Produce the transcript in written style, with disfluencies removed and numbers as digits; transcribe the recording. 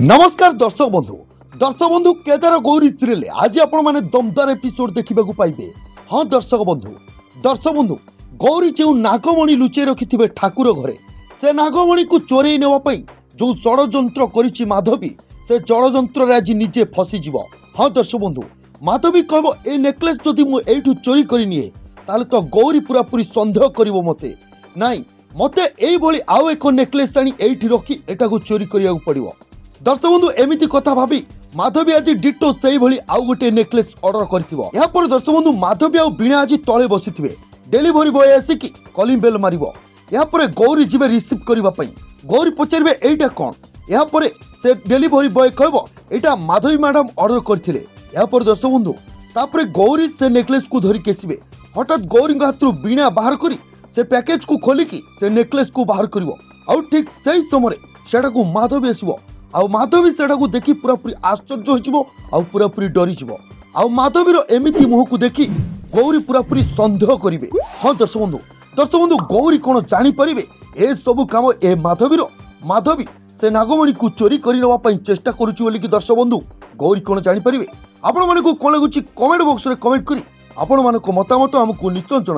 नमस्कार दर्शक बंधु केदार गौरी सीरियल आज आपण माने दमदार एपिसोड देखा पाइबे। हाँ दर्शक बंधु गौरी जो नागमणि लुचे रखि ठाकुर घरे से नागमणि को चोरई नेवाई जो षड्यंत्र करिछि माधवी से षड्यंत्र आज निजे फसीज। हाँ दर्शक बंधु माधवी कहब ए नेकलेस जदि मु एठू चोरी करि निए ताले तो गौरी पूरा पूरी संदेह करिवो मते नाई मते एई भली आउ एक नेकलेस आनी एठी रखी एटा को चोरी करिया पड़िवो। दर्शक बंधु एमिति कथा भाभी माधवी आज डिटो से भली आउ गोटे नेकलेस ऑर्डर करथिबो। या पर दर्शक बंधु माधवी आ बीणा आज तळे बसिथिबे डेलीवरी बॉय आसिकी कॉलिंग बेल मारिबो। या पर गौरी जिबे रिसीव करबा पई गौरी पचारबे एटा कोन। या पर से डेलीवरी बॉय कहबो एटा माधवी मैडम ऑर्डर करथिले। या पर दर्शक बंधु तापरे गौरी से नेकलेस को धरि केसिबे हठात गौरी हाथरू बीणा बाहर करी से पैकेज को खोलिकी से नेकलेस को बाहर करिवो। आ ठीक सही समय सेटा को माधवी आसीबो। आउ माधवी सेटा को देखि पूरा पूरी आश्चर्य होइजिवो आउ पूरा पूरी डरी जिवो। आउ माधवीर एमिति मुह को देखि गौरी पूरा पूरी संदेह करिवे। हाँ दर्शक बंधु गौरी कोन जानि परिबे ए सब काम ए माधवी से नागमणि को चोरी करि नवा पई चेष्टा करूची बोली कि दर्शक बंधु गौरी कोन जानि परिबे। आपण माने को कोन लागुची कमेंट बॉक्स रे कमेंट करी आपण मानको मतामत हमकु निश्चय जणा।